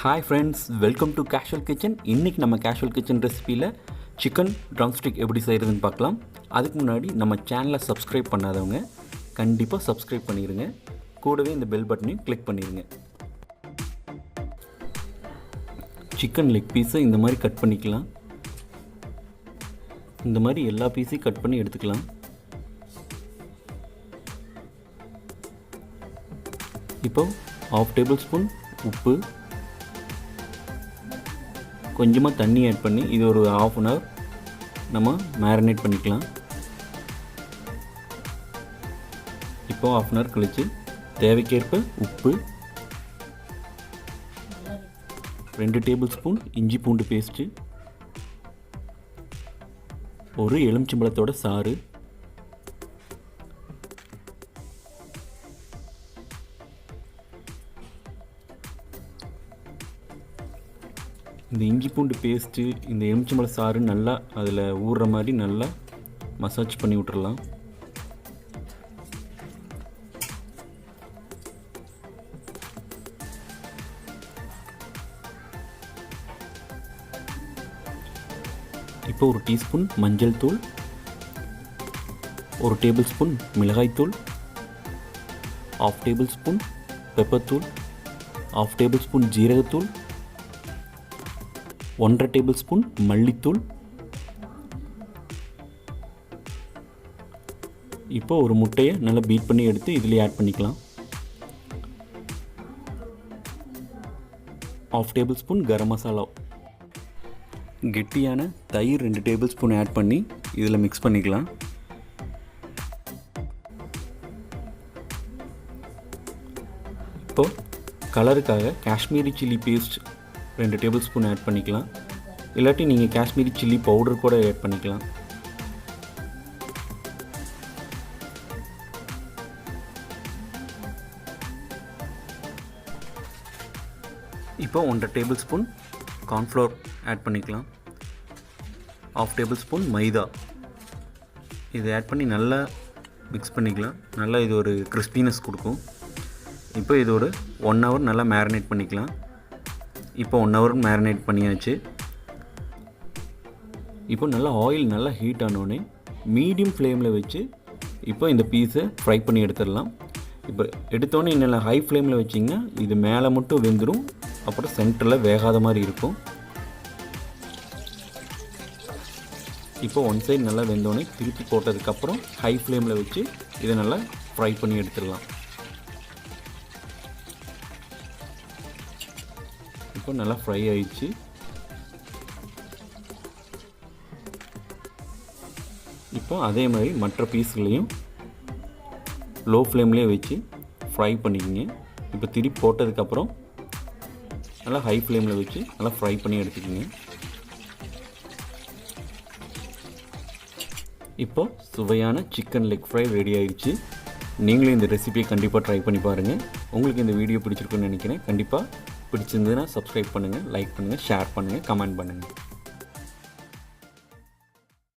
Hi friends, welcome to casual kitchen. இன்றைக்கி நம்ம casual kitchen ரெசிப்பியில் chicken drumstick எப்படி செய்கிறதுன்னு பார்க்கலாம். அதுக்கு முன்னாடி நம்ம சேனலை சப்ஸ்கிரைப் பண்ணாதவங்க கண்டிப்பாக சப்ஸ்கிரைப் பண்ணிடுங்க. கூடவே இந்த பெல் பட்டனையும் கிளிக் பண்ணிடுங்க. சிக்கன் லெக் பீஸை இந்த மாதிரி கட் பண்ணிக்கலாம். இந்த மாதிரி எல்லா பீஸையும் கட் பண்ணி எடுத்துக்கலாம். இப்போ 1/2 டேபிள் ஸ்பூன் உப்பு, கொஞ்சமாக தண்ணி ஆட் பண்ணி இது ஒரு 1/2 அன் ஹவர் நம்ம மேரினேட் பண்ணிக்கலாம். இப்போ 1/2 அன் ஹவர் கழித்து தேவைக்கேற்ப உப்பு, 2 டேபிள் ஸ்பூன் இஞ்சி பூண்டு பேஸ்ட்டு, ஒரு எலுமிச்சம்பழத்தோட சாறு, இந்த இஞ்சி பூண்டு பேஸ்ட்டு, இந்த எலுமிச்சம்பழ சாறு நல்லா அதில் ஊறுற மாதிரி நல்லா மசாஜ் பண்ணி விட்டுறலாம். இப்போ ஒரு டீஸ்பூன் மஞ்சள் தூள், ஒரு டேபிள் ஸ்பூன் மிளகாய்த்தூள், 1/2 டேபிள் ஸ்பூன் பெப்பர் தூள், 1/2 டேபிள் ஸ்பூன் ஜீரகத்தூள், 1/2 டேபிள் ஸ்பூன் மல்லித்தூள். இப்போ ஒரு முட்டையை நல்லா பீட் பண்ணி எடுத்து இதில் ஆட் பண்ணிக்கலாம். 1/2 டேபிள் ஸ்பூன் கரம் மசாலா, கெட்டியான தயிர் 2 டேபிள் ஸ்பூன் ஆட் பண்ணி இதில் மிக்ஸ் பண்ணிக்கலாம். இப்போ கலருக்காக Kashmiri chilli paste 2 tablespoon add பண்ணிக்கலாம். இல்லாட்டி நீங்கள் காஷ்மீரி சில்லி பவுடர் கூட ஆட் பண்ணிக்கலாம். இப்போ 1/2 டேபிள் ஸ்பூன் கார்ன்ஃப்ளவர் ஆட் பண்ணிக்கலாம். 1/2 டேபிள் ஸ்பூன் மைதா இதை ஆட் பண்ணி நல்லா மிக்ஸ் பண்ணிக்கலாம். நல்லா இது ஒரு கிறிஸ்பினஸ் கொடுக்கும். இப்போ இது ஒரு 1 ஹவர் நல்லா மேரினேட் பண்ணிக்கலாம். இப்போ 1 ஹவர் மேரினேட் பண்ணியாச்சு. இப்போ நல்லா ஆயில் நல்லா ஹீட் ஆனோடனே மீடியம் ஃப்ளேமில் வச்சு இப்போ இந்த பீஸை ஃப்ரை பண்ணி எடுத்துடலாம். இப்போ எடுத்தோடனே இன்னும் ஹை ஃப்ளேமில் வச்சிங்கன்னா இது மேலே மட்டும் வெந்துடும், அப்புறம் சென்டரில் வேகாத மாதிரி இருக்கும். இப்போ ஒன் சைடு நல்லா வெந்தோடனே திருப்பி போட்டதுக்கப்புறம் ஹை ஃப்ளேமில் வச்சு இதை நல்லா ஃப்ரை பண்ணி எடுத்துடலாம். இப்போ நல்லா ஃப்ரை ஆயிடுச்சு. இப்போ அதே மாதிரி மற்ற பீஸ்களையும் லோ ஃப்ளேம்லேயே வச்சு ஃப்ரை பண்ணிக்கோங்க. இப்போ திருப்பி போட்டதுக்கப்புறம் நல்லா ஹை ஃப்ளேமில் வச்சு நல்லா ஃப்ரை பண்ணி எடுத்துக்கோங்க. இப்போ சுவையான சிக்கன் லெக் ஃப்ரை ரெடி ஆயிடுச்சு. நீங்களும் இந்த ரெசிபியை கண்டிப்பாக ட்ரை பண்ணி பாருங்கள். உங்களுக்கு இந்த வீடியோ பிடிச்சிருக்குன்னு நினைக்கிறேன். கண்டிப்பாக பிடிச்சிருந்ததுன்னா சப்ஸ்கிரைப் பண்ணுங்கள், லைக் பண்ணுங்கள், ஷேர் பண்ணுங்கள், கமெண்ட் பண்ணுங்கள்.